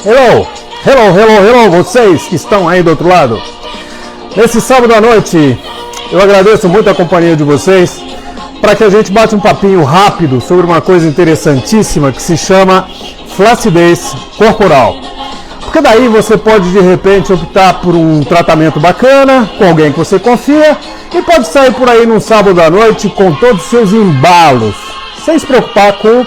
Hello, hello, hello, hello, vocês que estão aí do outro lado. Nesse sábado à noite, eu agradeço muito a companhia de vocês para que a gente bate um papinho rápido sobre uma coisa interessantíssima que se chama flacidez corporal. Porque daí você pode de repente optar por um tratamento bacana, com alguém que você confia, e pode sair por aí num sábado à noite com todos os seus embalos, sem se preocupar com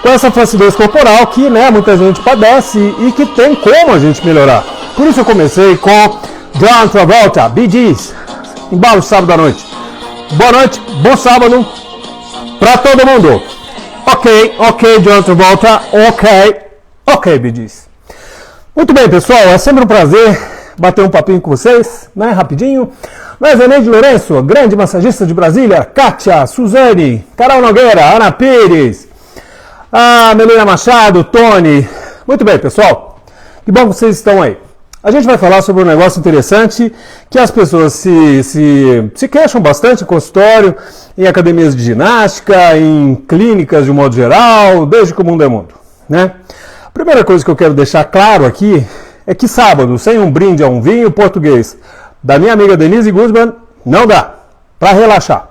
essa flacidez corporal que muita gente padece e que tem como a gente melhorar. Por isso eu comecei com John Travolta, Bee Gees, embalo sábado à noite. Boa noite, bom sábado pra todo mundo. Ok, John Travolta, ok, Bee Gees. Muito bem, pessoal, é sempre um prazer bater um papinho com vocês, rapidinho. Nós, Eneide Lourenço, grande massagista de Brasília, Kátia, Suzane, Carol Nogueira, Ana Pires, a Melina Machado, Tony. Muito bem, pessoal, que bom que vocês estão aí. A gente vai falar sobre um negócio interessante que as pessoas se queixam bastante em consultório, em academias de ginástica, em clínicas de um modo geral, desde que o mundo é mundo, A primeira coisa que eu quero deixar claro aqui é que sábado, sem um brinde a um vinho português da minha amiga Denise Guzman, não dá para relaxar.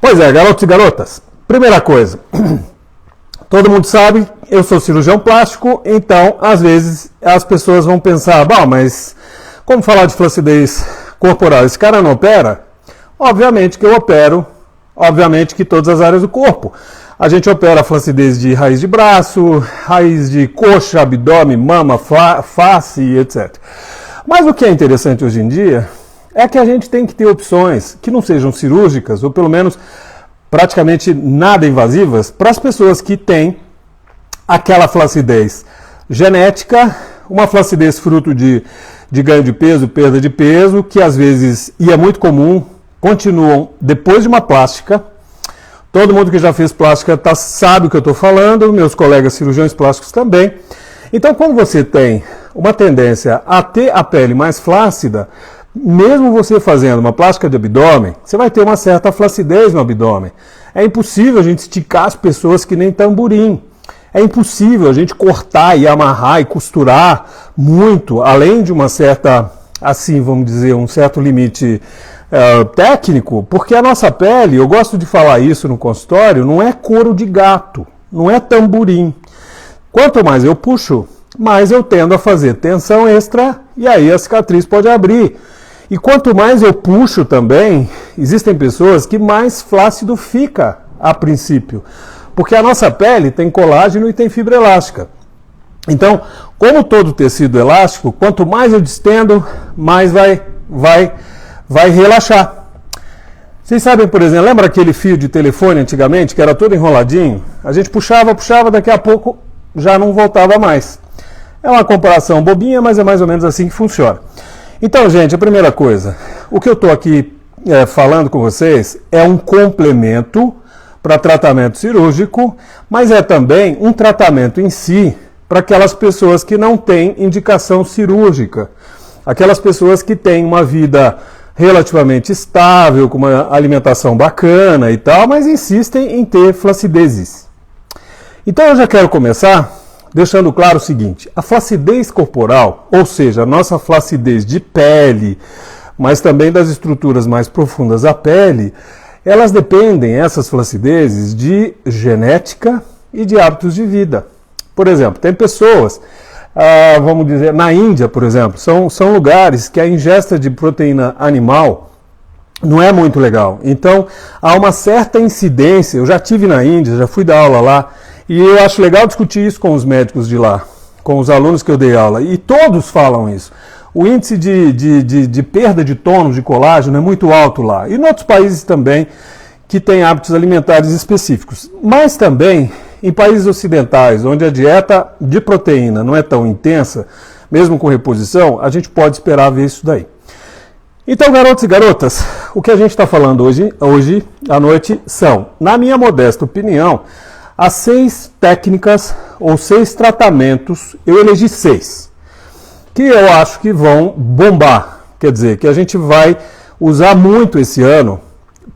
Pois é, garotos e garotas, primeira coisa, todo mundo sabe, eu sou cirurgião plástico, então às vezes as pessoas vão pensar, mas como falar de flacidez corporal? Esse cara não opera? Obviamente que eu opero, obviamente que todas as áreas do corpo. A gente opera a flacidez de raiz de braço, raiz de coxa, abdômen, mama, face, etc. Mas o que é interessante hoje em dia é que a gente tem que ter opções que não sejam cirúrgicas, ou pelo menos praticamente nada invasivas, para as pessoas que têm aquela flacidez genética, uma flacidez fruto de ganho de peso, perda de peso, que às vezes, e é muito comum, continuam depois de uma plástica. Todo mundo que já fez plástica sabe o que eu estou falando, meus colegas cirurgiões plásticos também. Então, quando você tem uma tendência a ter a pele mais flácida, mesmo você fazendo uma plástica de abdômen, você vai ter uma certa flacidez no abdômen. É impossível a gente esticar as pessoas que nem tamborim. É impossível a gente cortar e amarrar e costurar muito, além de uma certa, assim, vamos dizer, um certo limite técnico, porque a nossa pele, eu gosto de falar isso no consultório, não é couro de gato, não é tamborim. Quanto mais eu puxo, mais eu tendo a fazer tensão extra e aí a cicatriz pode abrir. E quanto mais eu puxo também, existem pessoas que mais flácido fica a princípio, porque a nossa pele tem colágeno e tem fibra elástica. Então, como todo tecido elástico, quanto mais eu distendo, mais vai relaxar. Vocês sabem, por exemplo, lembra aquele fio de telefone antigamente, que era todo enroladinho? A gente puxava, daqui a pouco já não voltava mais. É uma comparação bobinha, mas é mais ou menos assim que funciona. Então, gente, a primeira coisa, o que eu estou aqui falando com vocês é um complemento para tratamento cirúrgico, mas é também um tratamento em si para aquelas pessoas que não têm indicação cirúrgica, aquelas pessoas que têm uma vida relativamente estável, com uma alimentação bacana e tal, mas insistem em ter flacidezes. Então eu já quero começar deixando claro o seguinte: a flacidez corporal, ou seja, a nossa flacidez de pele, mas também das estruturas mais profundas da pele, elas dependem, essas flacidezes, de genética e de hábitos de vida. Por exemplo, tem pessoas, vamos dizer, na Índia, por exemplo, são lugares que a ingesta de proteína animal não é muito legal. Então, há uma certa incidência. Eu já estive na Índia, já fui dar aula lá, e eu acho legal discutir isso com os médicos de lá, com os alunos que eu dei aula, e todos falam isso. O índice de perda de tônus, de colágeno, é muito alto lá. E em outros países também, que têm hábitos alimentares específicos. Mas também em países ocidentais, onde a dieta de proteína não é tão intensa, mesmo com reposição, a gente pode esperar ver isso daí. Então, garotos e garotas, o que a gente está falando hoje à noite são, na minha modesta opinião, as 6 técnicas ou 6 tratamentos, eu elegi 6, que eu acho que vão bombar. Quer dizer, que a gente vai usar muito esse ano,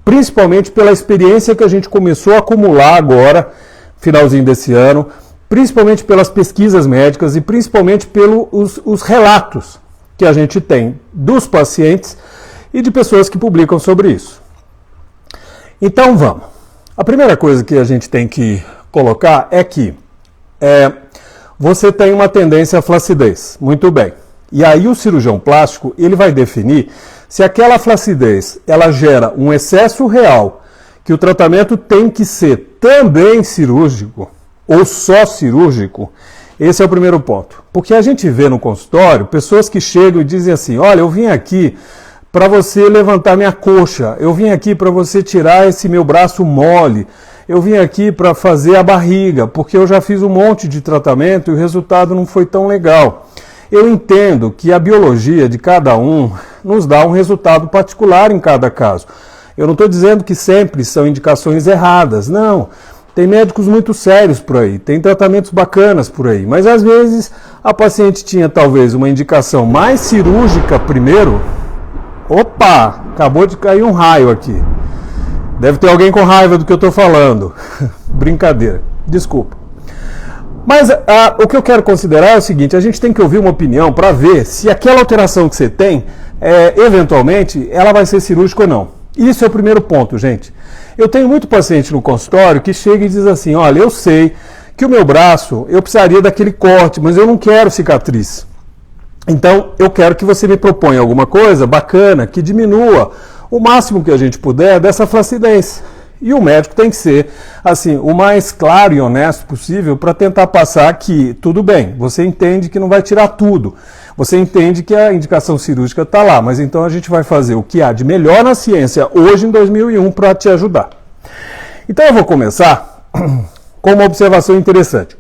principalmente pela experiência que a gente começou a acumular agora finalzinho desse ano, principalmente pelas pesquisas médicas e principalmente pelos os relatos que a gente tem dos pacientes e de pessoas que publicam sobre isso. Então vamos. A primeira coisa que a gente tem que colocar é que você tem uma tendência à flacidez. Muito bem. E aí o cirurgião plástico ele vai definir se aquela flacidez ela gera um excesso real, que o tratamento tem que ser também cirúrgico ou só cirúrgico. Esse é o primeiro ponto. Porque a gente vê no consultório pessoas que chegam e dizem assim, olha, eu vim aqui para você levantar minha coxa, eu vim aqui para você tirar esse meu braço mole, eu vim aqui para fazer a barriga, porque eu já fiz um monte de tratamento e o resultado não foi tão legal. Eu entendo que a biologia de cada um nos dá um resultado particular em cada caso. Eu não estou dizendo que sempre são indicações erradas, não. Tem médicos muito sérios por aí, tem tratamentos bacanas por aí, mas às vezes a paciente tinha talvez uma indicação mais cirúrgica primeiro. Opa, acabou de cair um raio aqui. Deve ter alguém com raiva do que eu estou falando. Brincadeira, desculpa. Mas o que eu quero considerar é o seguinte, a gente tem que ouvir uma opinião para ver se aquela alteração que você tem, eventualmente, ela vai ser cirúrgica ou não. Isso é o primeiro ponto, gente. Eu tenho muito paciente no consultório que chega e diz assim, olha, eu sei que o meu braço, eu precisaria daquele corte, mas eu não quero cicatriz. Então, eu quero que você me proponha alguma coisa bacana, que diminua o máximo que a gente puder dessa flacidez. E o médico tem que ser, assim, o mais claro e honesto possível para tentar passar que, tudo bem, você entende que não vai tirar tudo. Você entende que a indicação cirúrgica está lá, mas então a gente vai fazer o que há de melhor na ciência hoje em 2001 para te ajudar. Então eu vou começar com uma observação interessante.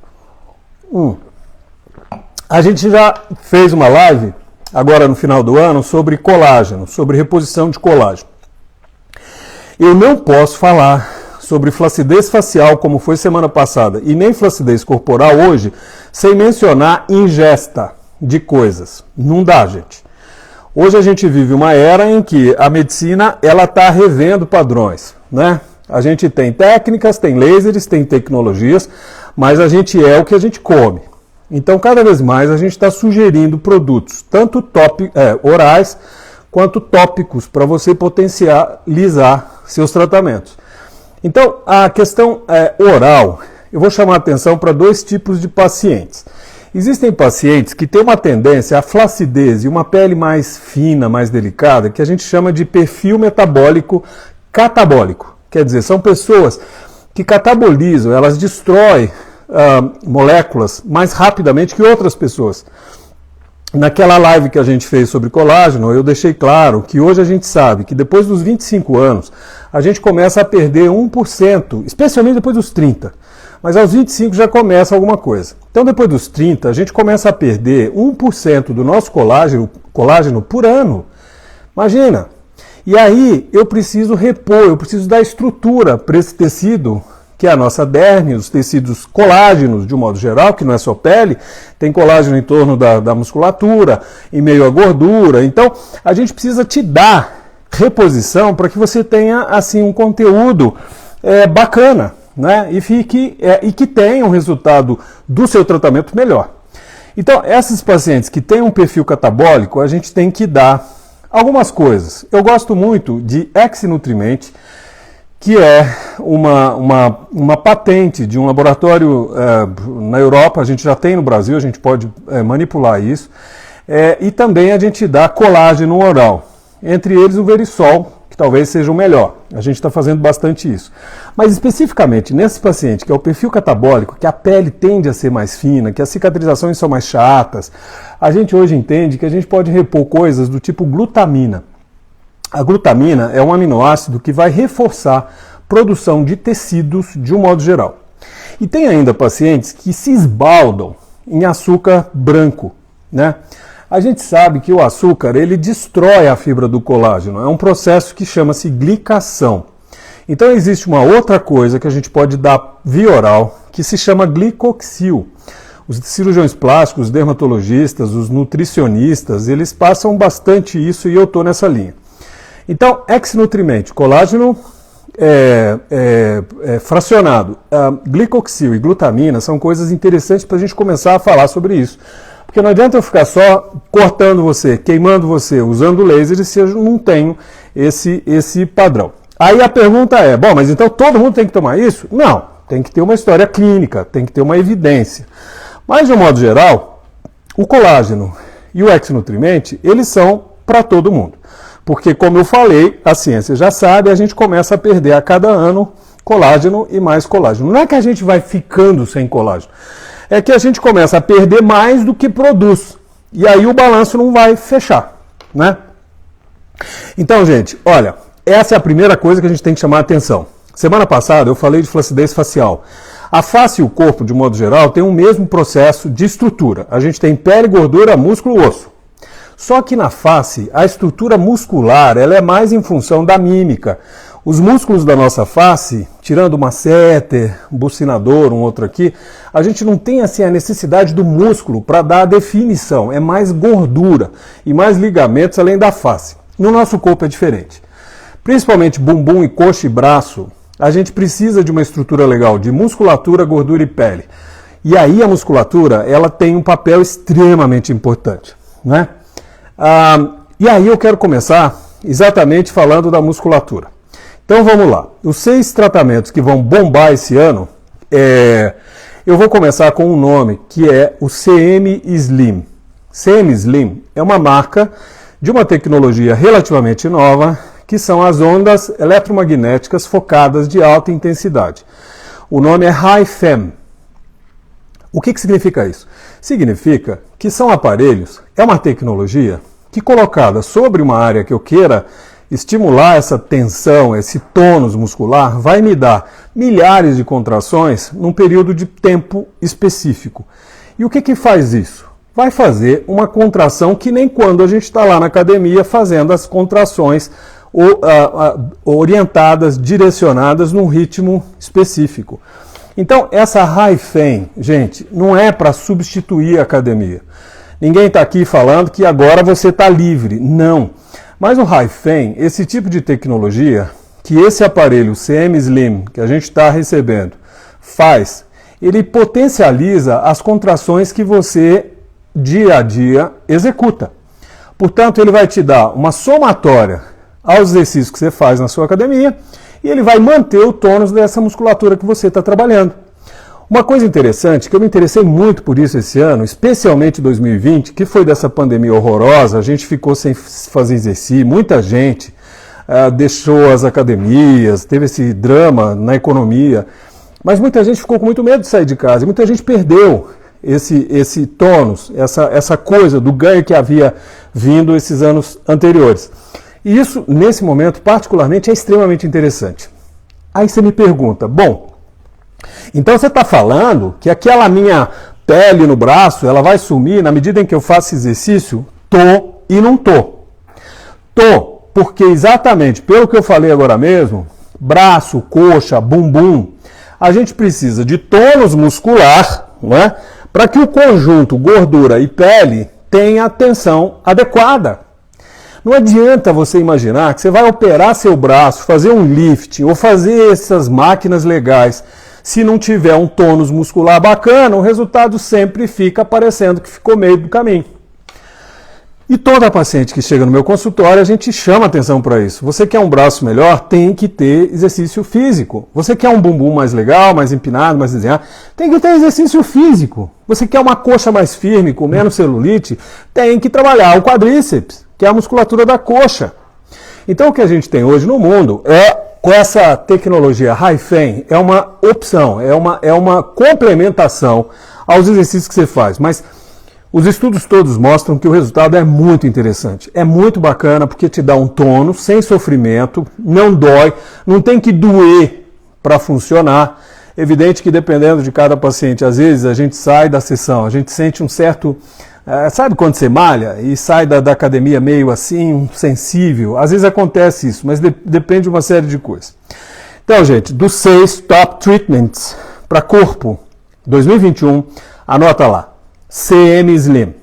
A gente já fez uma live, agora no final do ano, sobre colágeno, sobre reposição de colágeno. Eu não posso falar sobre flacidez facial, como foi semana passada, e nem flacidez corporal hoje, sem mencionar ingesta de coisas. Não dá, gente. Hoje a gente vive uma era em que a medicina ela está revendo padrões, né? A gente tem técnicas, tem lasers, tem tecnologias, mas a gente é o que a gente come. Então, cada vez mais a gente está sugerindo produtos, tanto orais quanto tópicos, para você potencializar seus tratamentos. Então, a questão oral, eu vou chamar a atenção para dois tipos de pacientes. Existem pacientes que têm uma tendência à flacidez e uma pele mais fina, mais delicada, que a gente chama de perfil metabólico catabólico. Quer dizer, são pessoas que catabolizam, elas destroem moléculas mais rapidamente que outras pessoas. Naquela live que a gente fez sobre colágeno, eu deixei claro que hoje a gente sabe que depois dos 25 anos, a gente começa a perder 1%, especialmente depois dos 30. Mas aos 25 já começa alguma coisa. Então depois dos 30, a gente começa a perder 1% do nosso colágeno por ano. Imagina! E aí eu preciso repor, eu preciso dar estrutura para esse tecido, que é a nossa derme, os tecidos colágenos de um modo geral, que não é só pele, tem colágeno em torno da musculatura, em meio à gordura. Então, a gente precisa te dar reposição para que você tenha assim um conteúdo bacana, né? E que tenha um resultado do seu tratamento melhor. Então, esses pacientes que têm um perfil catabólico, a gente tem que dar algumas coisas. Eu gosto muito de Ex-Nutriment, que é uma patente de um laboratório na Europa, a gente já tem no Brasil, a gente pode manipular isso, e também a gente dá colágeno oral, entre eles o Verisol, que talvez seja o melhor, a gente está fazendo bastante isso. Mas especificamente nesse paciente, que é o perfil catabólico, que a pele tende a ser mais fina, que as cicatrizações são mais chatas, a gente hoje entende que a gente pode repor coisas do tipo glutamina. A glutamina é um aminoácido que vai reforçar a produção de tecidos de um modo geral. E tem ainda pacientes que se esbaldam em açúcar branco, né? A gente sabe que o açúcar ele destrói a fibra do colágeno, é um processo que chama-se glicação. Então existe uma outra coisa que a gente pode dar via oral, que se chama glicoxil. Os cirurgiões plásticos, os dermatologistas, os nutricionistas, eles passam bastante isso e eu estou nessa linha. Então, Ex-Nutriment, colágeno fracionado. Glicoxil e glutamina são coisas interessantes para a gente começar a falar sobre isso. Porque não adianta eu ficar só cortando você, queimando você, usando laser, se eu não tenho esse padrão. Aí a pergunta é, bom, mas então todo mundo tem que tomar isso? Não, tem que ter uma história clínica, tem que ter uma evidência. Mas, de um modo geral, o colágeno e o ex-nutrimente, eles são para todo mundo. Porque, como eu falei, a ciência já sabe, a gente começa a perder a cada ano colágeno e mais colágeno. Não é que a gente vai ficando sem colágeno, é que a gente começa a perder mais do que produz. E aí o balanço não vai fechar, né? Então, gente, olha, essa é a primeira coisa que a gente tem que chamar a atenção. Semana passada eu falei de flacidez facial. A face e o corpo, de modo geral, têm o mesmo processo de estrutura. A gente tem pele, gordura, músculo e osso. Só que na face, a estrutura muscular ela é mais em função da mímica. Os músculos da nossa face, tirando uma masseter, um bucinador, um outro aqui, a gente não tem assim a necessidade do músculo para dar a definição. É mais gordura e mais ligamentos além da face. No nosso corpo é diferente. Principalmente bumbum e coxa e braço, a gente precisa de uma estrutura legal de musculatura, gordura e pele. E aí a musculatura ela tem um papel extremamente importante, né? E aí eu quero começar exatamente falando da musculatura. Então vamos lá. Os 6 tratamentos que vão bombar esse ano, eu vou começar com um nome que é o CM Slim. CM Slim é uma marca de uma tecnologia relativamente nova, que são as ondas eletromagnéticas focadas de alta intensidade. O nome é HiFEM. O que significa isso? Significa que são aparelhos, é uma tecnologia que colocada sobre uma área que eu queira estimular essa tensão, esse tônus muscular, vai me dar milhares de contrações num período de tempo específico. E o que faz isso? Vai fazer uma contração que nem quando a gente está lá na academia fazendo as contrações orientadas, direcionadas num ritmo específico. Então, essa HiFEM, gente, não é para substituir a academia. Ninguém está aqui falando que agora você está livre. Não. Mas o HiFEM, esse tipo de tecnologia, que esse aparelho CM Slim, que a gente está recebendo, faz, ele potencializa as contrações que você, dia a dia, executa. Portanto, ele vai te dar uma somatória aos exercícios que você faz na sua academia e ele vai manter o tônus dessa musculatura que você está trabalhando. Uma coisa interessante, que eu me interessei muito por isso esse ano, especialmente em 2020, que foi dessa pandemia horrorosa, a gente ficou sem fazer exercício, muita gente deixou as academias, teve esse drama na economia, mas muita gente ficou com muito medo de sair de casa, e muita gente perdeu esse tônus, essa coisa do ganho que havia vindo esses anos anteriores. E isso, nesse momento, particularmente, é extremamente interessante. Aí você me pergunta, bom, então você está falando que aquela minha pele no braço, ela vai sumir na medida em que eu faço exercício? Tô e não tô. Tô, porque exatamente pelo que eu falei agora mesmo, braço, coxa, bumbum, a gente precisa de tônus muscular, não é? Para que o conjunto gordura e pele tenha a tensão adequada. Não adianta você imaginar que você vai operar seu braço, fazer um lifting ou fazer essas máquinas legais. Se não tiver um tônus muscular bacana, o resultado sempre fica parecendo que ficou meio do caminho. E toda paciente que chega no meu consultório, a gente chama atenção para isso. Você quer um braço melhor, tem que ter exercício físico. Você quer um bumbum mais legal, mais empinado, mais desenhado, tem que ter exercício físico. Você quer uma coxa mais firme, com menos celulite, tem que trabalhar o quadríceps, que é a musculatura da coxa. Então o que a gente tem hoje no mundo com essa tecnologia HiFEM, é uma opção, é uma complementação aos exercícios que você faz. Mas os estudos todos mostram que o resultado é muito interessante. É muito bacana porque te dá um tônus sem sofrimento, não dói, não tem que doer para funcionar. Evidente que dependendo de cada paciente, às vezes a gente sai da sessão, a gente sente um certo... sabe quando você malha e sai da academia meio assim, sensível? Às vezes acontece isso, mas depende de uma série de coisas. Então, gente, dos 6 top treatments para corpo 2021, anota lá. CM Slim.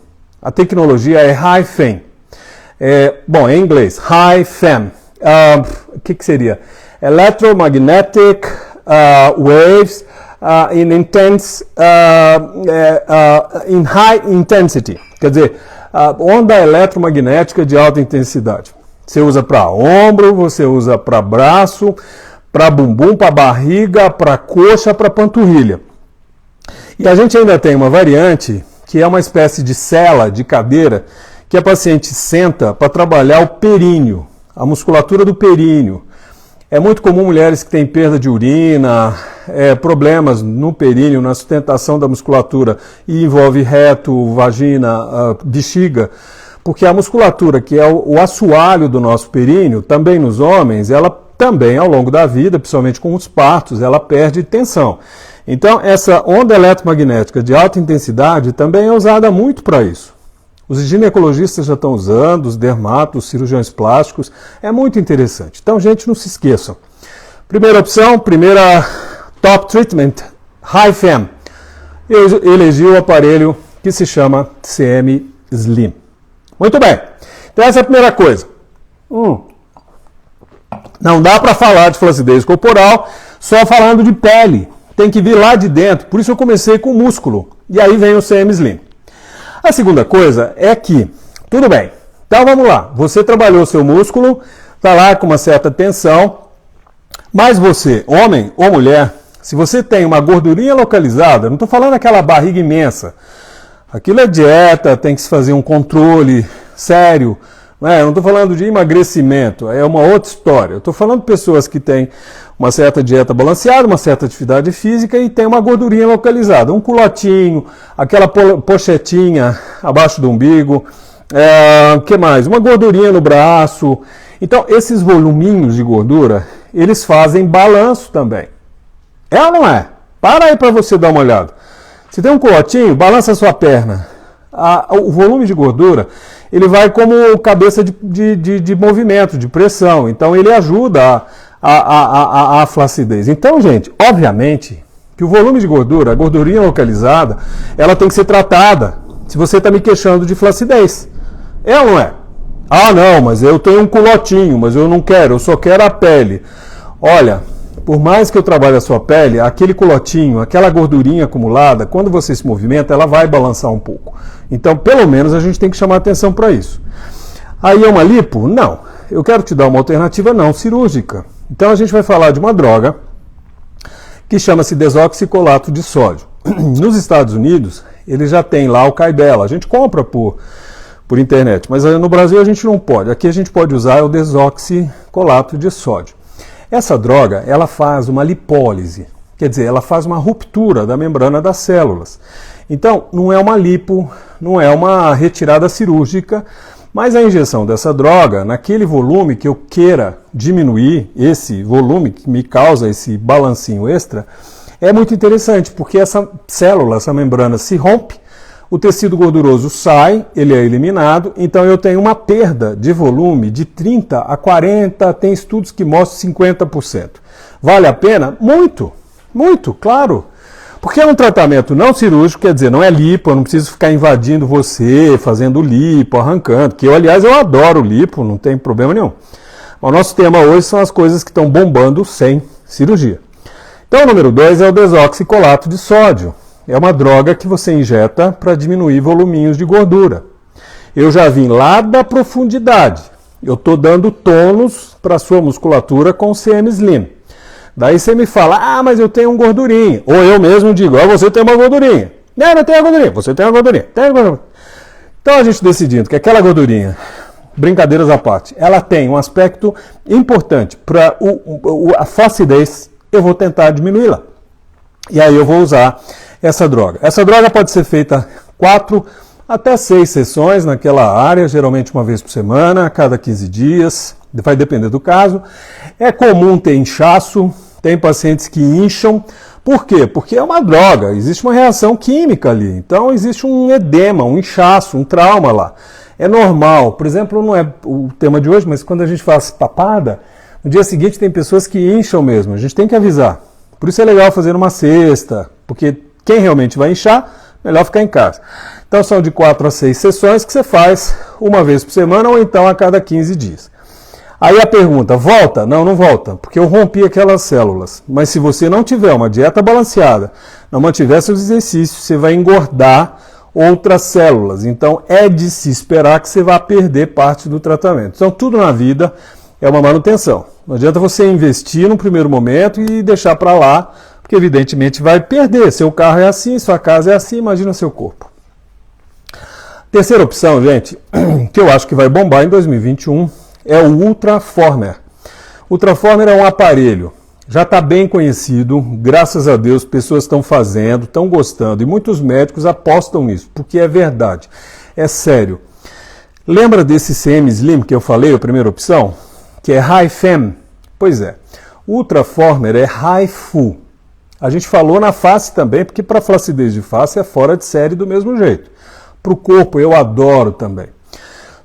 A tecnologia é HiFEM. Bom, em inglês, HiFEM. O que seria? electromagnetic waves in high intensity. Quer dizer, onda eletromagnética de alta intensidade. Você usa para ombro, você usa para braço, para bumbum, para barriga, para coxa, para panturrilha. E a gente ainda tem uma variante que é uma espécie de sela, de cadeira, que a paciente senta para trabalhar o períneo, a musculatura do períneo. É muito comum mulheres que têm perda de urina, problemas no períneo, na sustentação da musculatura, e envolve reto, vagina, bexiga, porque a musculatura, que é o assoalho do nosso períneo, também nos homens, ela também ao longo da vida, principalmente com os partos, ela perde tensão. Então, essa onda eletromagnética de alta intensidade também é usada muito para isso. Os ginecologistas já estão usando, os dermatos, os cirurgiões plásticos, é muito interessante. Então, gente, não se esqueçam. Primeira opção, primeira top treatment, High Fem. Eu elegi o aparelho que se chama CM Slim. Muito bem, então essa é a primeira coisa. Não dá para falar de flacidez corporal só falando de pele. Tem que vir lá de dentro. Por isso eu comecei com músculo. E aí vem o CM Slim. A segunda coisa é que, tudo bem, então vamos lá. Você trabalhou seu músculo, está lá com uma certa tensão, mas você, homem ou mulher, se você tem uma gordurinha localizada, não estou falando aquela barriga imensa, aquilo é dieta, tem que se fazer um controle sério, eu não estou falando de emagrecimento, é uma outra história. Eu estou falando de pessoas que têm uma certa dieta balanceada, uma certa atividade física e tem uma gordurinha localizada. Um culotinho, aquela pochetinha abaixo do umbigo, que mais? Uma gordurinha no braço. Então, esses voluminhos de gordura, eles fazem balanço também. É ou não é? Para aí para você dar uma olhada. Se tem um culotinho, balança a sua perna. O volume de gordura, ele vai como cabeça de movimento, de pressão. Então, ele ajuda a flacidez. Então, gente, obviamente que o volume de gordura, a gordurinha localizada, ela tem que ser tratada. Se você está me queixando de flacidez. É ou não é? Ah, não, mas eu tenho um culotinho, mas eu não quero, eu só quero a pele. Olha, por mais que eu trabalhe a sua pele, aquele culotinho, aquela gordurinha acumulada, quando você se movimenta, ela vai balançar um pouco. Então, pelo menos, a gente tem que chamar atenção para isso. Aí é uma lipo? Não. Eu quero te dar uma alternativa não cirúrgica. Então, a gente vai falar de uma droga que chama-se desoxicolato de sódio. Nos Estados Unidos, ele já tem lá o Kybella. A gente compra por internet, mas no Brasil a gente não pode. Aqui a gente pode usar o desoxicolato de sódio. Essa droga, ela faz uma lipólise, quer dizer, ela faz uma ruptura da membrana das células. Então, não é uma lipo, não é uma retirada cirúrgica, mas a injeção dessa droga, naquele volume que eu queira diminuir, esse volume que me causa esse balancinho extra, é muito interessante, porque essa célula, essa membrana se rompe, o tecido gorduroso sai, ele é eliminado, então eu tenho uma perda de volume de 30 a 40, tem estudos que mostram 50%. Vale a pena? Muito, muito, claro. Porque é um tratamento não cirúrgico, quer dizer, não é lipo, eu não preciso ficar invadindo você, fazendo lipo, arrancando, que eu, aliás, eu adoro lipo, não tem problema nenhum. O nosso tema hoje são as coisas que estão bombando sem cirurgia. Então, o número 2 é o desoxicolato de sódio. É uma droga que você injeta para diminuir voluminhos de gordura. Eu já vim lá da profundidade. Eu estou dando tônus para a sua musculatura com o CM Slim. Daí você me fala, mas eu tenho um gordurinho. Ou eu mesmo digo, você tem uma gordurinha. Não tenho a gordurinha. Você tem uma gordurinha. Tem a gordurinha. Então a gente decidindo que aquela gordurinha, brincadeiras à parte, ela tem um aspecto importante para a flacidez, eu vou tentar diminuí-la. E aí eu vou usar essa droga. Essa droga pode ser feita 4 até 6 sessões naquela área, geralmente uma vez por semana, a cada 15 dias, vai depender do caso. É comum ter inchaço, tem pacientes que incham. Por quê? Porque é uma droga, existe uma reação química ali, então existe um edema, um inchaço, um trauma lá. É normal, por exemplo, não é o tema de hoje, mas quando a gente faz papada, no dia seguinte tem pessoas que incham mesmo, a gente tem que avisar. Por isso é legal fazer uma cesta, porque quem realmente vai inchar, melhor ficar em casa. Então são de 4 a 6 sessões que você faz uma vez por semana ou então a cada 15 dias. Aí a pergunta, volta? Não, não volta, porque eu rompi aquelas células. Mas se você não tiver uma dieta balanceada, não mantiver seus exercícios, você vai engordar outras células. Então é de se esperar que você vá perder parte do tratamento. Então tudo na vida é uma manutenção. Não adianta você investir no primeiro momento e deixar para lá, porque evidentemente vai perder. Seu carro é assim, sua casa é assim, imagina seu corpo. Terceira opção, gente, que eu acho que vai bombar em 2021, é o Ultraformer. Ultraformer é um aparelho, já está bem conhecido, graças a Deus, pessoas estão fazendo, estão gostando, e muitos médicos apostam nisso, porque é verdade, é sério. Lembra desse CM Slim que eu falei, a primeira opção? Que é Hi-Fem? Pois é, o Ultraformer é Hi-Fu. A gente falou na face também, porque para flacidez de face é fora de série do mesmo jeito. Para o corpo eu adoro também.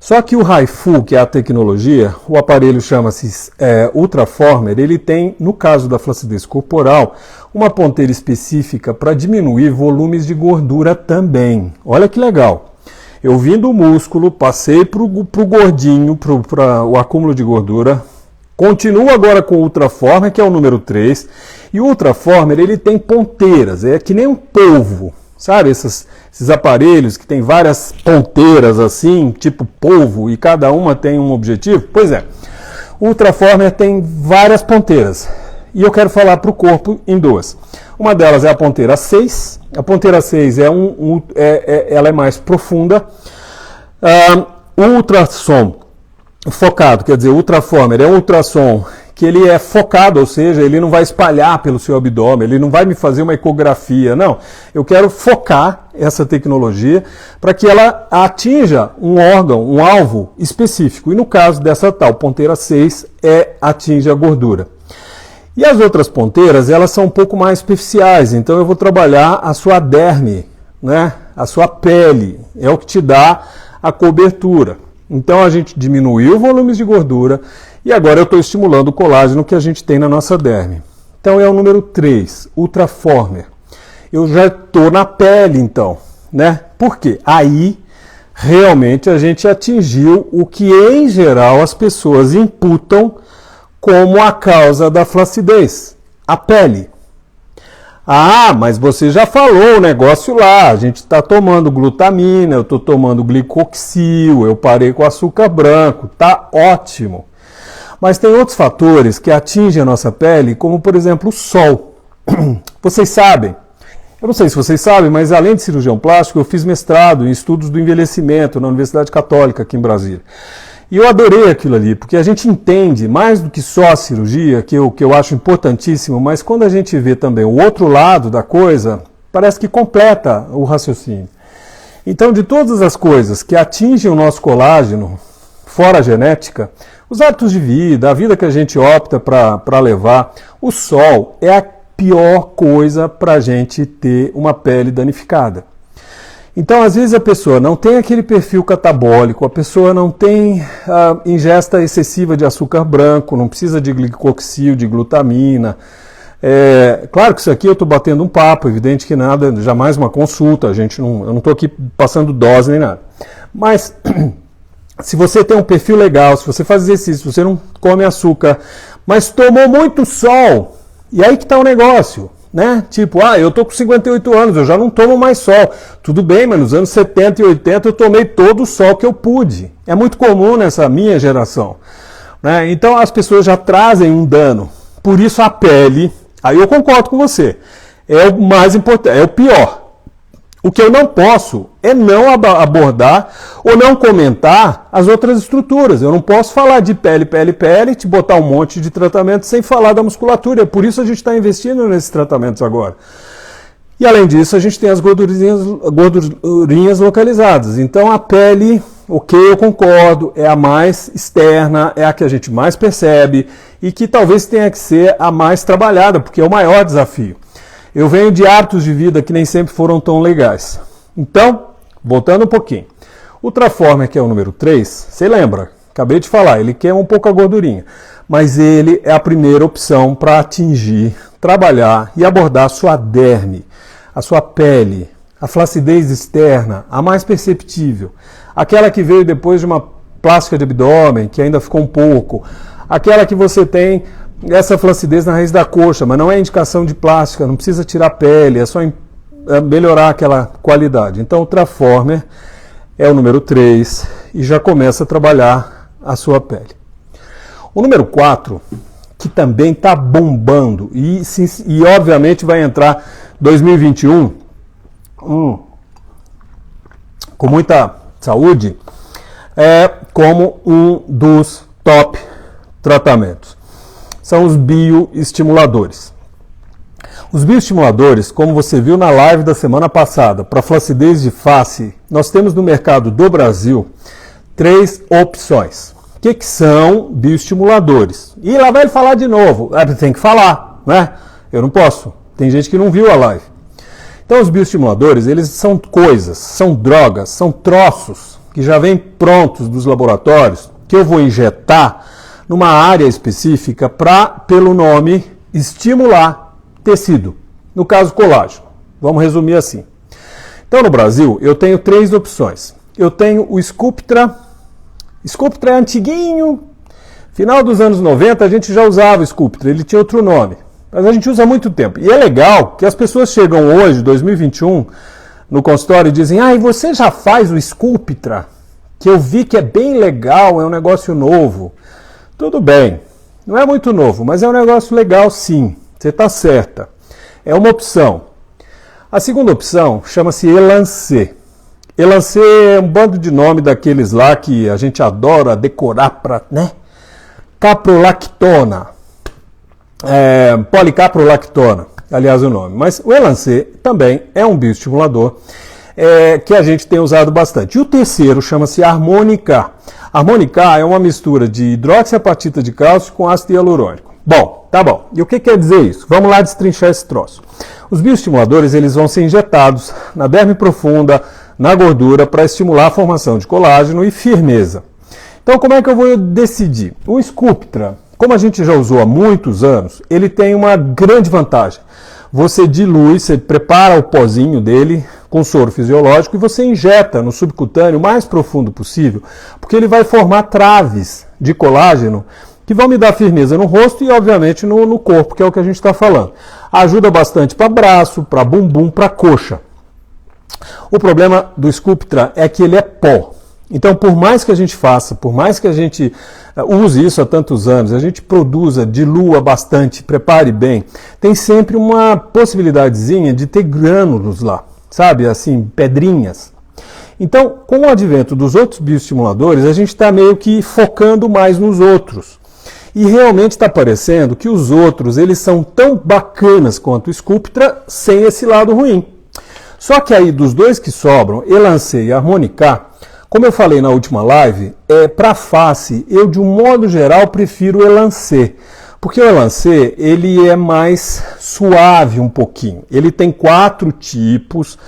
Só que o Hi-Fu, que é a tecnologia, o aparelho chama-se Ultraformer, ele tem, no caso da flacidez corporal, uma ponteira específica para diminuir volumes de gordura também. Olha que legal. Eu vim do músculo, passei para o gordinho, para o acúmulo de gordura, continuo agora com o Ultraformer, que é o número 3, e o Ultraformer ele tem ponteiras, é que nem um polvo. Sabe, esses aparelhos que tem várias ponteiras assim, tipo polvo, e cada uma tem um objetivo? Pois é, o Ultraformer tem várias ponteiras. E eu quero falar para o corpo em duas. Uma delas é a ponteira 6. A ponteira 6 ela é mais profunda. O ultrassom focado, quer dizer, o Ultraformer é um ultrassom que ele é focado, ou seja, ele não vai espalhar pelo seu abdômen, ele não vai me fazer uma ecografia, não. Eu quero focar essa tecnologia para que ela atinja um órgão, um alvo específico. E no caso dessa tal ponteira 6, atinge a gordura. E as outras ponteiras, elas são um pouco mais superficiais, então eu vou trabalhar a sua derme, né? A sua pele, é o que te dá a cobertura. Então a gente diminuiu volumes de gordura e agora eu estou estimulando o colágeno que a gente tem na nossa derme. Então é o número 3, Ultraformer. Eu já estou na pele então, né? Por quê? Aí realmente a gente atingiu o que em geral as pessoas imputam como a causa da flacidez, a pele. Ah, mas você já falou o negócio lá, a gente está tomando glutamina, eu estou tomando glicoxil, eu parei com açúcar branco, tá ótimo. Mas tem outros fatores que atingem a nossa pele, como por exemplo o sol. Vocês sabem, eu não sei se vocês sabem, mas além de cirurgião plástico, eu fiz mestrado em estudos do envelhecimento na Universidade Católica aqui em Brasília. E eu adorei aquilo ali, porque a gente entende mais do que só a cirurgia, que eu acho importantíssimo, mas quando a gente vê também o outro lado da coisa, parece que completa o raciocínio. Então, de todas as coisas que atingem o nosso colágeno, fora a genética, os hábitos de vida, a vida que a gente opta para levar, o sol é a pior coisa para a gente ter uma pele danificada. Então, às vezes a pessoa não tem aquele perfil catabólico, a pessoa não tem ingesta excessiva de açúcar branco, não precisa de glicoxil, de glutamina. Claro que isso aqui eu estou batendo um papo, evidente que nada, jamais uma consulta, eu não estou aqui passando dose nem nada. Mas se você tem um perfil legal, se você faz exercício, se você não come açúcar, mas tomou muito sol, e aí que está o negócio. Né? Tipo, eu tô com 58 anos, eu já não tomo mais sol. Tudo bem, mas nos anos 70 e 80 eu tomei todo o sol que eu pude. É muito comum nessa minha geração. Né? Então as pessoas já trazem um dano. Por isso a pele, aí eu concordo com você, é o mais importante, é o pior. O que eu não posso é não abordar ou não comentar as outras estruturas. Eu não posso falar de pele, te botar um monte de tratamento sem falar da musculatura. Por isso a gente está investindo nesses tratamentos agora. E além disso, a gente tem as gordurinhas localizadas. Então a pele, ok, eu concordo, é a mais externa, é a que a gente mais percebe e que talvez tenha que ser a mais trabalhada, porque é o maior desafio. Eu venho de hábitos de vida que nem sempre foram tão legais. Então, voltando um pouquinho. O Ultraformer, que é o número 3, você lembra? Acabei de falar, ele queima um pouco a gordurinha. Mas ele é a primeira opção para atingir, trabalhar e abordar a sua derme, a sua pele, a flacidez externa, a mais perceptível. Aquela que veio depois de uma plástica de abdômen, que ainda ficou um pouco, aquela que você tem essa flacidez na raiz da coxa, mas não é indicação de plástica, não precisa tirar a pele, é só melhorar aquela qualidade. Então o Traformer é o número 3 e já começa a trabalhar a sua pele. O número 4, que também está bombando e obviamente vai entrar 2021 com muita saúde, como um dos top tratamentos. São os bioestimuladores. Os bioestimuladores, como você viu na live da semana passada, para flacidez de face, nós temos no mercado do Brasil 3 opções. O que são bioestimuladores? E lá vai ele falar de novo. Tem que falar, né? Eu não posso. Tem gente que não viu a live. Então, os bioestimuladores, eles são coisas, são drogas, são troços que já vêm prontos dos laboratórios, que eu vou injetar numa área específica para, pelo nome, estimular tecido. No caso, colágeno. Vamos resumir assim. Então, no Brasil, eu tenho 3 opções. Eu tenho o Sculptra. Sculptra é antiguinho. Final dos anos 90, a gente já usava o Sculptra. Ele tinha outro nome. Mas a gente usa há muito tempo. E é legal que as pessoas chegam hoje, 2021, no consultório e dizem: e você já faz o Sculptra? Que eu vi que é bem legal, é um negócio novo. Tudo bem. Não é muito novo, mas é um negócio legal sim. Você está certa. É uma opção. A segunda opção chama-se Elancê. Elancê é um bando de nome daqueles lá que a gente adora decorar para, né? Caprolactona. Policaprolactona, aliás o nome. Mas o Elancê também é um bioestimulador que a gente tem usado bastante. E o terceiro chama-se Harmonica. Harmonica é uma mistura de hidroxiapatita de cálcio com ácido hialurônico. Bom, tá bom. E o que quer dizer isso? Vamos lá destrinchar esse troço. Os bioestimuladores, eles vão ser injetados na derme profunda, na gordura, para estimular a formação de colágeno e firmeza. Então, como é que eu vou decidir? O Sculptra, como a gente já usou há muitos anos, ele tem uma grande vantagem. Você dilui, você prepara o pozinho dele com soro fisiológico e você injeta no subcutâneo o mais profundo possível, porque ele vai formar traves de colágeno que vão me dar firmeza no rosto e, obviamente, no corpo, que é o que a gente está falando. Ajuda bastante para braço, para bumbum, para coxa. O problema do Sculptra é que ele é pó. Então, por mais que a gente faça, por mais que a gente use isso há tantos anos, a gente produza, dilua bastante, prepare bem, tem sempre uma possibilidadezinha de ter grânulos lá, sabe? Assim, pedrinhas. Então, com o advento dos outros bioestimuladores, a gente está meio que focando mais nos outros. E realmente está parecendo que os outros, eles são tão bacanas quanto o Sculptra, sem esse lado ruim. Só que aí, dos dois que sobram, Elancê e Harmonica, como eu falei na última live, para face, eu de um modo geral prefiro o Elancê. Porque o Elancê, ele é mais suave um pouquinho. Ele tem 4 tipos,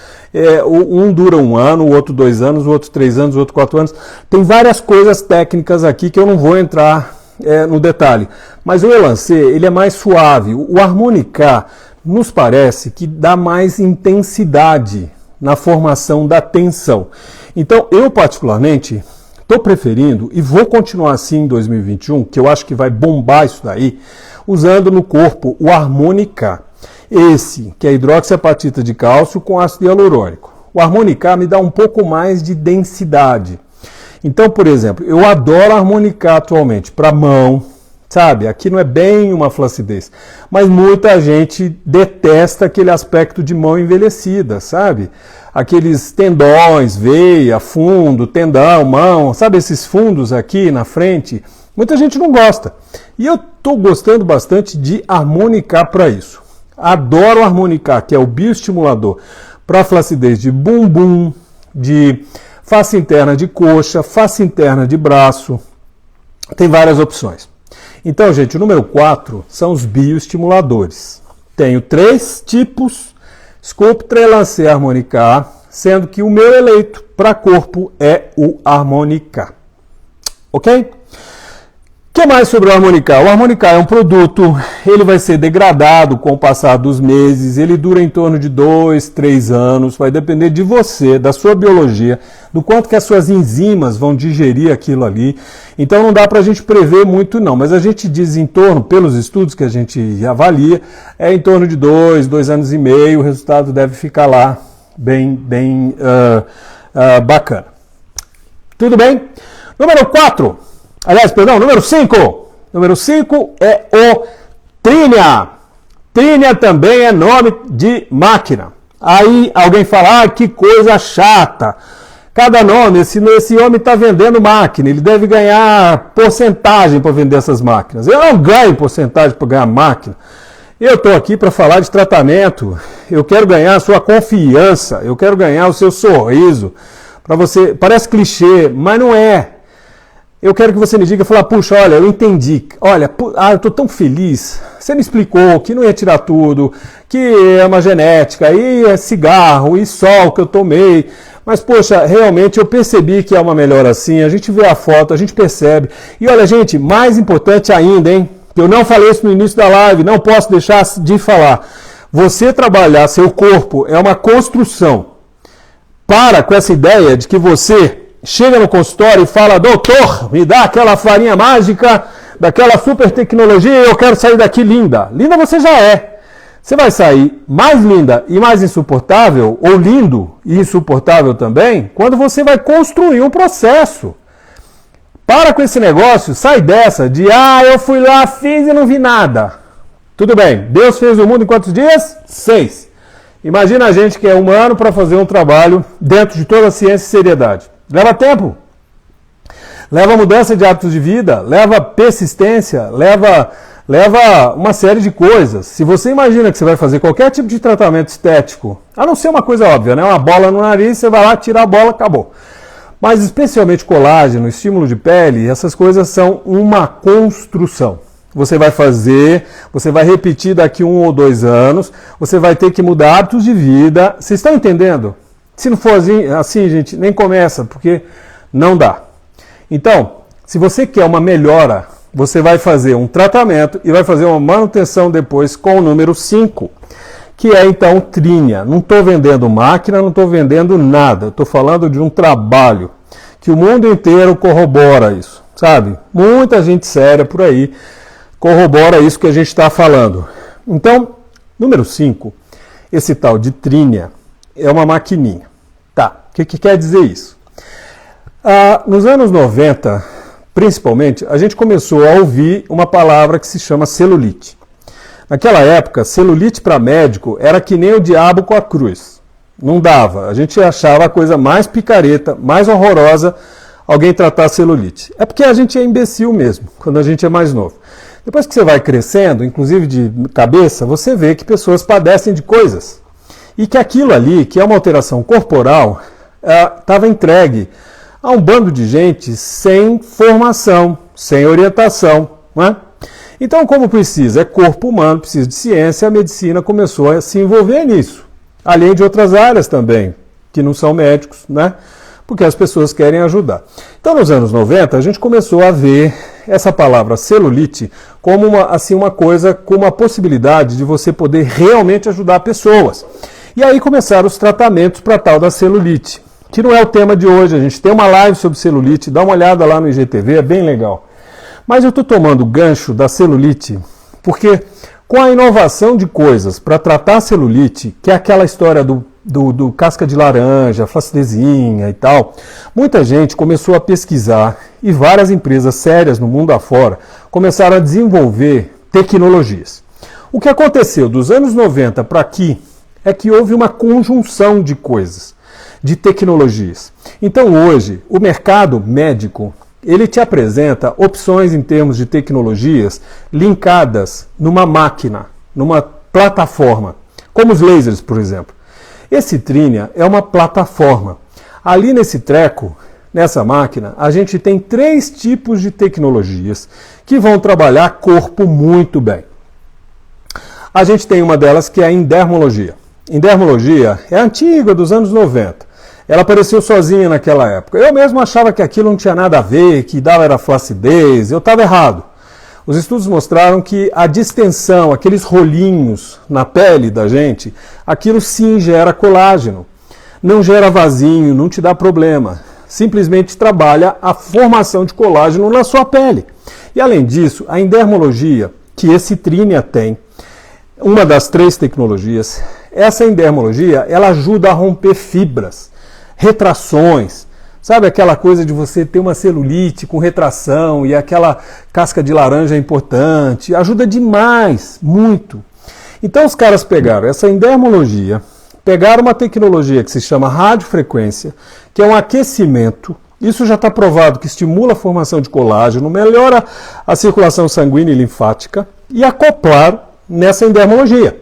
um dura 1 ano, o outro 2 anos, o outro 3 anos, o outro 4 anos. Tem várias coisas técnicas aqui que eu não vou entrar no detalhe. Mas o Elancê, ele é mais suave. O Harmonica nos parece que dá mais intensidade na formação da tensão. Então, eu particularmente estou preferindo, e vou continuar assim em 2021, que eu acho que vai bombar isso daí, usando no corpo o Harmonica. Esse, que é hidroxiapatita de cálcio com ácido hialurônico. O Harmonica me dá um pouco mais de densidade. Então, por exemplo, eu adoro Harmonica atualmente para mão, sabe? Aqui não é bem uma flacidez, mas muita gente detesta aquele aspecto de mão envelhecida, sabe? Aqueles tendões, veia, fundo, tendão, mão, sabe esses fundos aqui na frente? Muita gente não gosta. E eu estou gostando bastante de Harmonica para isso. Adoro Harmonica, que é o bioestimulador para flacidez de bumbum, de face interna de coxa, face interna de braço. Tem várias opções. Então, gente, o número 4 são os bioestimuladores. Tenho 3 tipos, Sculptra, Elancê, Harmonica, sendo que o meu eleito para corpo é o Harmonica. Ok? O que mais sobre o Harmonicar? O Harmonicar é um produto, ele vai ser degradado com o passar dos meses, ele dura em torno de 2, 3 anos, vai depender de você, da sua biologia, do quanto que as suas enzimas vão digerir aquilo ali. Então não dá para a gente prever muito não, mas a gente diz em torno, pelos estudos que a gente avalia, é em torno de 2 anos e meio, o resultado deve ficar lá bem bacana. Tudo bem? Número 4. Aliás, perdão, número 5. Número 5 é o Trínia. Trínia também é nome de máquina. Aí alguém fala, que coisa chata. Cada nome, esse homem está vendendo máquina, ele deve ganhar porcentagem para vender essas máquinas. Eu não ganho porcentagem para ganhar máquina. Eu estou aqui para falar de tratamento. Eu quero ganhar a sua confiança, eu quero ganhar o seu sorriso. Para você, parece clichê, mas não é. Eu quero que você me diga, falar, puxa, olha, eu entendi, olha, eu estou tão feliz, você me explicou que não ia tirar tudo, que é uma genética, e é cigarro, e sol que eu tomei, mas, poxa, realmente eu percebi que é uma melhora assim, a gente vê a foto, a gente percebe, e olha, gente, mais importante ainda, hein, eu não falei isso no início da live, não posso deixar de falar, você trabalhar seu corpo é uma construção, para com essa ideia de que você chega no consultório e fala, doutor, me dá aquela farinha mágica, daquela super tecnologia, eu quero sair daqui linda. Linda você já é. Você vai sair mais linda e mais insuportável, ou lindo e insuportável também, quando você vai construir um processo. Para com esse negócio, sai dessa de, eu fui lá, fiz e não vi nada. Tudo bem, Deus fez o mundo em quantos dias? 6. Imagina a gente que é humano para fazer um trabalho dentro de toda a ciência e seriedade. Leva tempo, leva mudança de hábitos de vida, leva persistência, leva uma série de coisas. Se você imagina que você vai fazer qualquer tipo de tratamento estético, a não ser uma coisa óbvia, né? Uma bola no nariz, você vai lá, tira a bola, acabou. Mas especialmente colágeno, estímulo de pele, essas coisas são uma construção. Você vai fazer, você vai repetir daqui 1 ou 2 anos, você vai ter que mudar hábitos de vida. Vocês estão entendendo? Se não for assim, gente, nem começa, porque não dá. Então, se você quer uma melhora, você vai fazer um tratamento e vai fazer uma manutenção depois com o número 5, que é então Trínia. Não estou vendendo máquina, não estou vendendo nada. Estou falando de um trabalho que o mundo inteiro corrobora isso, sabe? Muita gente séria por aí corrobora isso que a gente está falando. Então, número 5, esse tal de Trínia é uma maquininha. Tá, o que quer dizer isso? Nos anos 90, principalmente, a gente começou a ouvir uma palavra que se chama celulite. Naquela época, celulite para médico era que nem o diabo com a cruz. Não dava. A gente achava a coisa mais picareta, mais horrorosa alguém tratar celulite. É porque a gente é imbecil mesmo, quando a gente é mais novo. Depois que você vai crescendo, inclusive de cabeça, você vê que pessoas padecem de coisas. E que aquilo ali, que é uma alteração corporal, estava entregue a um bando de gente sem formação, sem orientação. Não é? Então, como precisa, é corpo humano, precisa de ciência, a medicina começou a se envolver nisso. Além de outras áreas também, que não são médicos, né? Porque as pessoas querem ajudar. Então, nos anos 90, a gente começou a ver essa palavra celulite como uma coisa, com uma possibilidade de você poder realmente ajudar pessoas. E aí começaram os tratamentos para tal da celulite, que não é o tema de hoje. A gente tem uma live sobre celulite, dá uma olhada lá no IGTV, é bem legal. Mas eu estou tomando o gancho da celulite porque com a inovação de coisas para tratar a celulite, que é aquela história do casca de laranja, flacidezinha e tal, muita gente começou a pesquisar e várias empresas sérias no mundo afora começaram a desenvolver tecnologias. O que aconteceu dos anos 90 para aqui é que houve uma conjunção de coisas, de tecnologias. Então hoje, o mercado médico, ele te apresenta opções em termos de tecnologias linkadas numa máquina, numa plataforma, como os lasers, por exemplo. Esse Trínia é uma plataforma. Ali nesse treco, nessa máquina, a gente tem 3 tipos de tecnologias que vão trabalhar corpo muito bem. A gente tem uma delas que é a endermologia. Endermologia é antiga, dos anos 90. ela apareceu sozinha naquela época. Eu mesmo achava que aquilo não tinha nada a ver, que dava era flacidez, eu estava errado. Os estudos mostraram que a distensão, aqueles rolinhos na pele da gente, aquilo sim gera colágeno. Não gera vasinho, não te dá problema. Simplesmente trabalha a formação de colágeno na sua pele. E além disso, a endermologia, que esse Trínia tem, uma das 3 tecnologias, essa endermologia, ela ajuda a romper fibras, retrações, sabe aquela coisa de você ter uma celulite com retração e aquela casca de laranja é importante, ajuda demais, muito. Então os caras pegaram essa endermologia, pegaram uma tecnologia que se chama radiofrequência, que é um aquecimento. Isso já está provado que estimula a formação de colágeno, melhora a circulação sanguínea e linfática, e acoplaram nessa endermologia.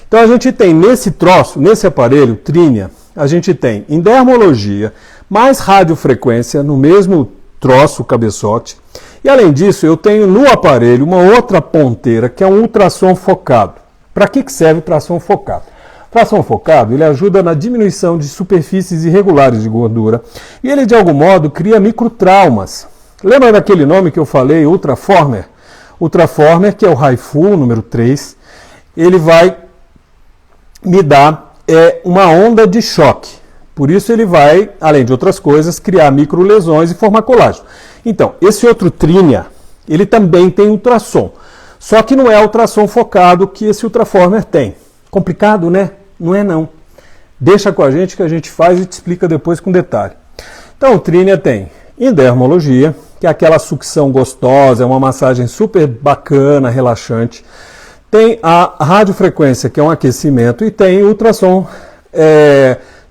Então a gente tem nesse troço, nesse aparelho, Trínia, a gente tem endermologia, mais radiofrequência no mesmo troço, cabeçote. E além disso, eu tenho no aparelho uma outra ponteira, que é um ultrassom focado. Para que serve ultrassom focado? Ultrassom focado, ele ajuda na diminuição de superfícies irregulares de gordura e ele, de algum modo, cria microtraumas. Lembra daquele nome que eu falei, Ultraformer? Ultraformer, que é o HIFU, número 3, ele vai me dar uma onda de choque. Por isso ele vai, além de outras coisas, criar microlesões e formar colágeno. Então, esse outro Trínia, ele também tem ultrassom. Só que não é ultrassom focado que esse Ultraformer tem. Complicado, né? Não é não. Deixa com a gente que a gente faz e te explica depois com detalhe. Então, o Trínia tem endermologia, que é aquela sucção gostosa, é uma massagem super bacana, relaxante. Tem a radiofrequência, que é um aquecimento, e tem ultrassom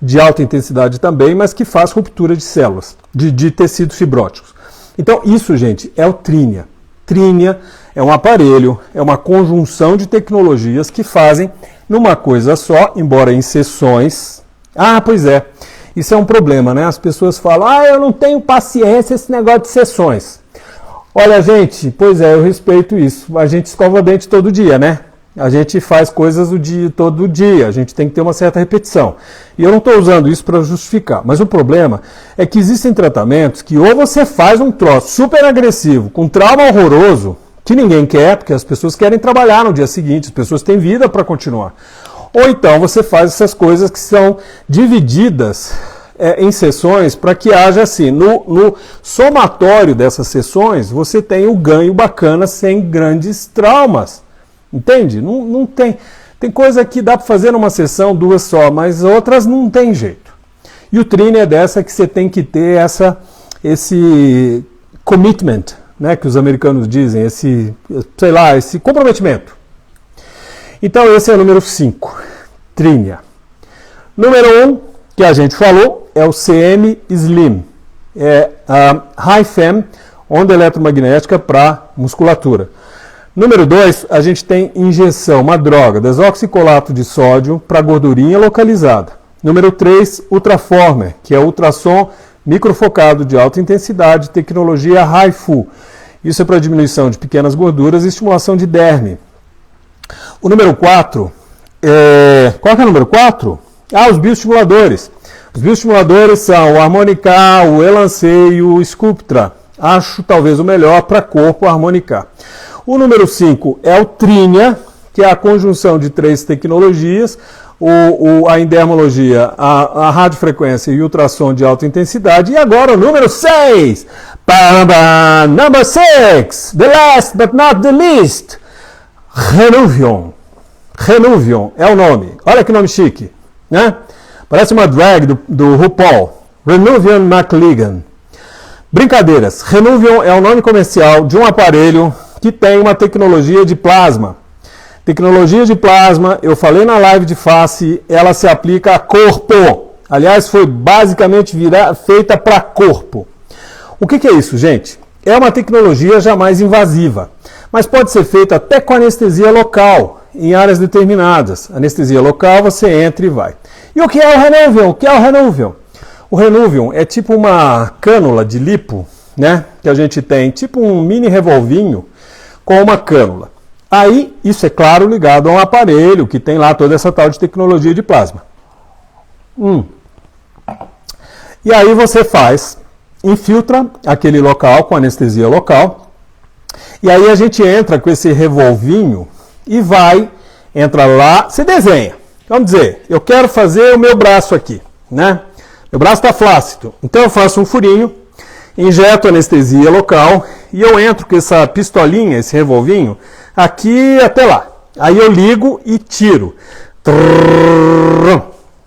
de alta intensidade também, mas que faz ruptura de células, de tecidos fibróticos. Então, isso, gente, é o Trínia. Trínia é um aparelho, é uma conjunção de tecnologias que fazem numa coisa só, embora em sessões. Ah, pois é, isso é um problema, né? As pessoas falam, eu não tenho paciência esse negócio de sessões. Olha, gente, pois é, eu respeito isso. A gente escova dente todo dia, né? A gente faz coisas todo dia, a gente tem que ter uma certa repetição. E eu não estou usando isso para justificar, mas o problema é que existem tratamentos que ou você faz um troço super agressivo, com trauma horroroso, que ninguém quer, porque as pessoas querem trabalhar no dia seguinte, as pessoas têm vida para continuar. Ou então você faz essas coisas que são divididas em sessões para que haja assim, no somatório dessas sessões, você tem o ganho bacana sem grandes traumas. Entende? Não tem. Tem coisa que dá para fazer numa sessão, 2 só, mas outras não tem jeito. E o Trínia é dessa que você tem que ter esse commitment, né, que os americanos dizem, esse comprometimento. Então esse é o número 5, Trínia. Número 1, que a gente falou, é o CM Slim. É a High Fem, onda eletromagnética para musculatura. Número 2, a gente tem injeção, uma droga, desoxicolato de sódio para gordurinha localizada. Número 3, Ultraformer, que é ultrassom microfocado de alta intensidade, tecnologia HIFU. Isso é para diminuição de pequenas gorduras e estimulação de derme. O número 4, qual que é o número 4? Os bioestimuladores. Os bioestimuladores são o Harmonica, o Elancei e o Sculptra. Acho talvez o melhor para corpo Harmonica. O número 5 é o Trínia, que é a conjunção de 3 tecnologias, a endermologia, a radiofrequência e o ultrassom de alta intensidade. E agora o número 6, number 6, the last but not the least, Renuvion. Renuvion é o nome, olha que nome chique, né? Parece uma drag do RuPaul, Renuvion McLegan. Brincadeiras, Renuvion é o nome comercial de um aparelho que tem uma tecnologia de plasma. Tecnologia de plasma, eu falei na live de face, ela se aplica a corpo. Aliás, foi basicamente feita para corpo. O que é isso, gente? É uma tecnologia jamais invasiva, mas pode ser feita até com anestesia local, em áreas determinadas. Anestesia local, você entra e vai. E o que é o Renuvion? O que é o Renuvion? O Renuvion é tipo uma cânula de lipo, né? Que a gente tem, tipo um mini revolvinho, com uma cânula. Aí, isso é claro, ligado a um aparelho que tem lá toda essa tal de tecnologia de plasma. E aí você infiltra aquele local com anestesia local, e aí a gente entra com esse revolvinho e entra lá, se desenha. Vamos dizer, eu quero fazer o meu braço aqui, né? Meu braço está flácido, então eu faço um furinho, injeto anestesia local e eu entro com essa pistolinha, esse revolvinho, aqui até lá. Aí eu ligo e tiro.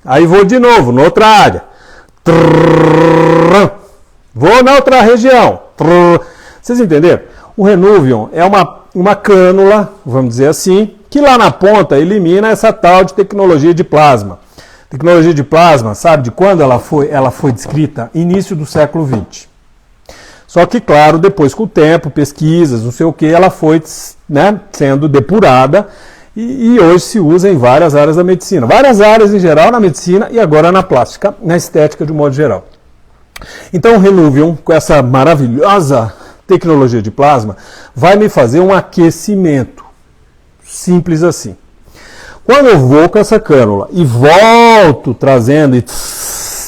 Aí vou de novo, noutra área. Vou na outra região. Vocês entenderam? O Renuvion é uma cânula, vamos dizer assim, que lá na ponta elimina essa tal de tecnologia de plasma. Tecnologia de plasma, sabe de quando ela foi descrita? Início do século XX. Só que, claro, depois com o tempo, pesquisas, não sei o que, ela foi, né, sendo depurada e hoje se usa em várias áreas da medicina. Várias áreas em geral na medicina e agora na plástica, na estética de modo geral. Então o Renuvion, com essa maravilhosa tecnologia de plasma, vai me fazer um aquecimento. Simples assim. Quando eu vou com essa cânula e volto trazendo,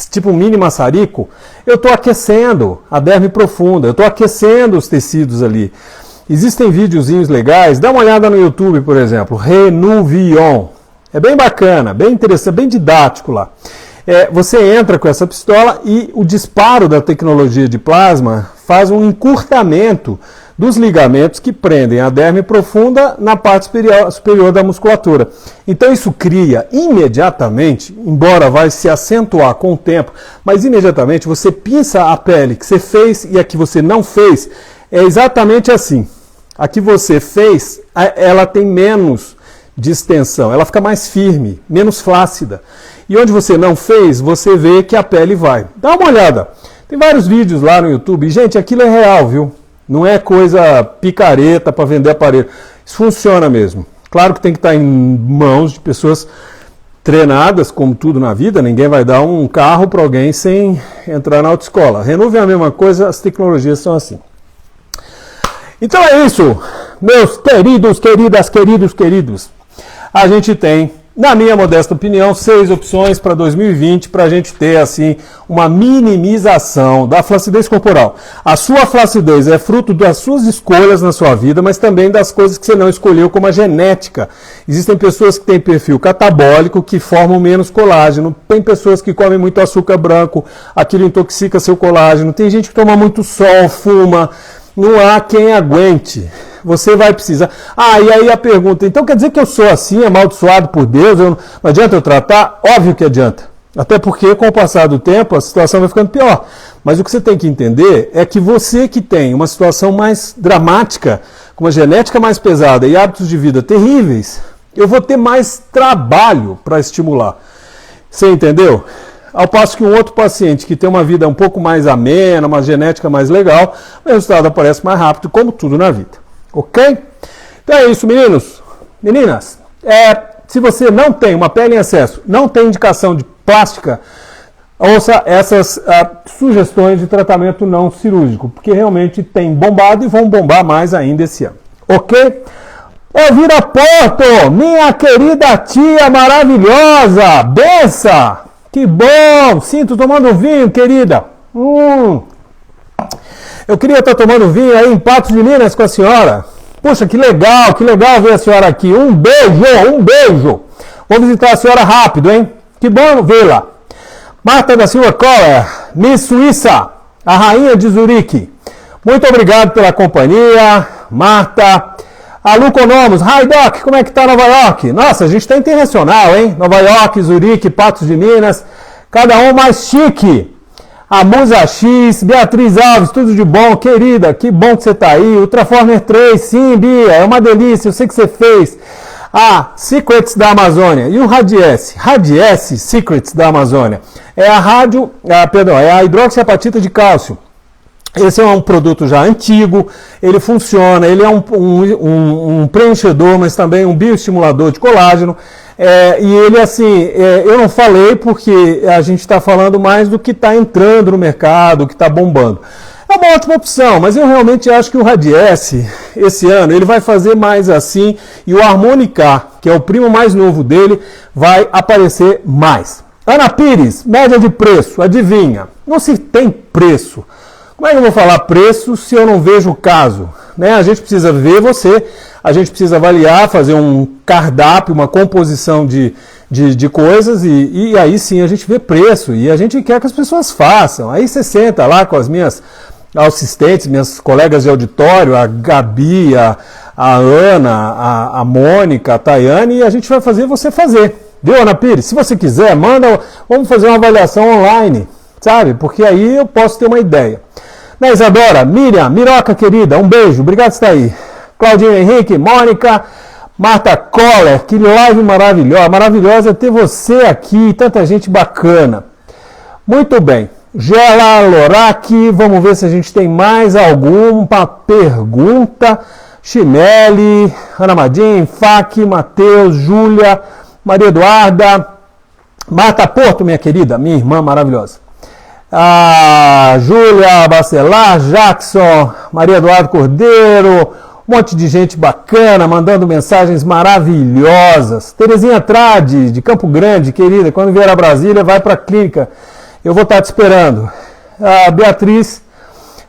tipo um mini maçarico, eu estou aquecendo a derme profunda, eu estou aquecendo os tecidos ali. Existem videozinhos legais, dá uma olhada no YouTube, por exemplo, Renuvion. É bem bacana, bem interessante, bem didático lá. Você entra com essa pistola e o disparo da tecnologia de plasma faz um encurtamento dos ligamentos que prendem a derme profunda na parte superior da musculatura. Então isso cria imediatamente, embora vai se acentuar com o tempo, mas imediatamente você pinça a pele que você fez e a que você não fez, é exatamente assim. A que você fez, ela tem menos distensão, ela fica mais firme, menos flácida. E onde você não fez, você vê que a pele vai. Dá uma olhada. Tem vários vídeos lá no YouTube. Gente, aquilo é real, viu? Não é coisa picareta para vender aparelho. Isso funciona mesmo. Claro que tem que estar em mãos de pessoas treinadas, como tudo na vida. Ninguém vai dar um carro para alguém sem entrar na autoescola. Renuvion é a mesma coisa, as tecnologias são assim. Então é isso, meus queridos, queridos. A gente tem, na minha modesta opinião, 6 opções para 2020 para a gente ter assim uma minimização da flacidez corporal. A sua flacidez é fruto das suas escolhas na sua vida, mas também das coisas que você não escolheu, como a genética. Existem pessoas que têm perfil catabólico, que formam menos colágeno. Tem pessoas que comem muito açúcar branco, aquilo intoxica seu colágeno. Tem gente que toma muito sol, fuma. Não há quem aguente. Você vai precisar. E aí a pergunta, então quer dizer que eu sou assim, amaldiçoado por Deus? Não adianta eu tratar? Óbvio que adianta. Até porque com o passar do tempo a situação vai ficando pior. Mas o que você tem que entender é que você que tem uma situação mais dramática, com uma genética mais pesada e hábitos de vida terríveis, eu vou ter mais trabalho para estimular. Você entendeu? Ao passo que um outro paciente que tem uma vida um pouco mais amena, uma genética mais legal, o resultado aparece mais rápido, como tudo na vida. Ok? Então é isso, meninos. Meninas, se você não tem uma pele em excesso, não tem indicação de plástica, ouça essas sugestões de tratamento não cirúrgico, porque realmente tem bombado e vão bombar mais ainda esse ano. Ok? Elvira Porto, minha querida tia maravilhosa, bença! Que bom! Sinto tomando vinho, querida. Eu queria estar tomando vinho aí em Patos de Minas com a senhora. Poxa, que legal ver a senhora aqui. Um beijo. Vou visitar a senhora rápido, hein? Que bom vê-la. Marta da Silva Coller, Miss Suíça, a rainha de Zurique. Muito obrigado pela companhia, Marta. A Luconomos, hi Doc, como é que tá Nova York? Nossa, a gente tá internacional, hein? Nova York, Zurique, Patos de Minas, cada um mais chique. A Musa X, Beatriz Alves, tudo de bom, querida, que bom que você tá aí. Ultraformer 3, sim, Bia, é uma delícia, eu sei que você fez. Secrets da Amazônia e o Radiesse Secrets da Amazônia. É a hidroxiapatita de cálcio. Esse é um produto já antigo, ele funciona, ele é um preenchedor, mas também um bioestimulador de colágeno. E ele, assim, eu não falei porque a gente está falando mais do que está entrando no mercado, que está bombando. É uma ótima opção, mas eu realmente acho que o Radiesse, esse ano, ele vai fazer mais assim, e o Harmonica, que é o primo mais novo dele, vai aparecer mais. Ana Pires, média de preço, adivinha? Não se tem preço. Como é que eu vou falar preço se eu não vejo o caso? Né? A gente precisa ver você, a gente precisa avaliar, fazer um cardápio, uma composição de coisas e aí sim a gente vê preço e a gente quer que as pessoas façam. Aí você senta lá com as minhas assistentes, minhas colegas de auditório, a Gabi, a Ana, a Mônica, a Tayane, e a gente vai fazer você fazer. Viu, Ana Pires? Se você quiser, manda, vamos fazer uma avaliação online, sabe? Porque aí eu posso ter uma ideia. Né, Isadora? Miriam, Miroca querida, um beijo, obrigado por estar aí. Claudinho Henrique, Mônica, Marta Coller, que live maravilhosa, maravilhosa ter você aqui, tanta gente bacana. Muito bem. Gela Lorac, vamos ver se a gente tem mais alguma pergunta. Chimele, Ana Madim, Fac, Matheus, Júlia, Maria Eduarda, Marta Porto, minha querida, minha irmã maravilhosa. Júlia Bacelar, Jackson, Maria Eduardo Cordeiro, um monte de gente bacana, mandando mensagens maravilhosas. Terezinha Trade, de Campo Grande, querida, quando vier a Brasília, vai para a clínica. Eu vou estar te esperando. Beatriz,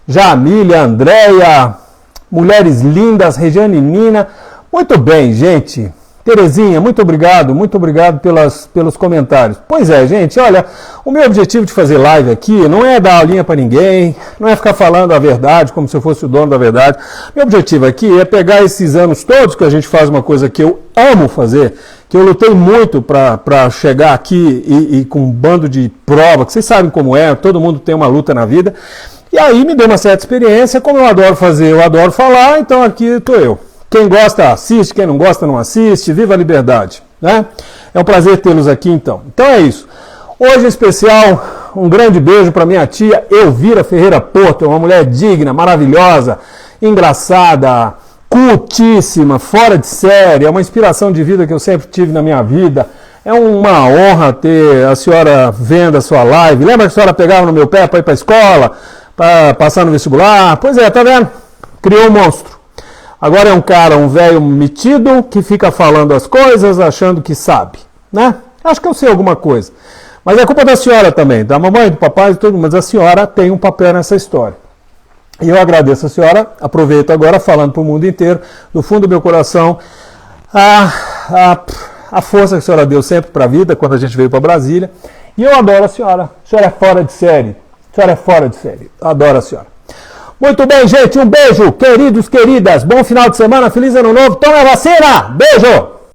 Jamília, Andréia, Mulheres Lindas, Regiane Nina. Muito bem, gente. Terezinha, muito obrigado pelos comentários. Pois é, gente, olha, o meu objetivo de fazer live aqui não é dar aulinha para ninguém, não é ficar falando a verdade como se eu fosse o dono da verdade. Meu objetivo aqui é pegar esses anos todos que a gente faz uma coisa que eu amo fazer, que eu lutei muito para chegar aqui e com um bando de prova, que vocês sabem como é, todo mundo tem uma luta na vida. E aí me deu uma certa experiência, como eu adoro fazer, eu adoro falar, então aqui estou eu. Quem gosta, assiste. Quem não gosta, não assiste. Viva a liberdade. Né? É um prazer tê-los aqui, então. Então é isso. Hoje, em especial, um grande beijo para minha tia Elvira Ferreira Porto. Uma mulher digna, maravilhosa, engraçada, cultíssima, fora de série. É uma inspiração de vida que eu sempre tive na minha vida. É uma honra ter a senhora vendo a sua live. Lembra que a senhora pegava no meu pé para ir para a escola, para passar no vestibular? Pois é, tá vendo? Criou um monstro. Agora é um cara, um velho metido, que fica falando as coisas, achando que sabe, né? Acho que eu sei alguma coisa. Mas é culpa da senhora também, da mamãe, do papai, de todo mundo. Mas a senhora tem um papel nessa história. E eu agradeço a senhora, aproveito agora falando para o mundo inteiro, do fundo do meu coração, a força que a senhora deu sempre para a vida, quando a gente veio para Brasília. E eu adoro a senhora é fora de série. A senhora é fora de série. Eu adoro a senhora. Muito bem, gente. Um beijo, queridos, queridas. Bom final de semana. Feliz ano novo. Toma a vacina. Beijo.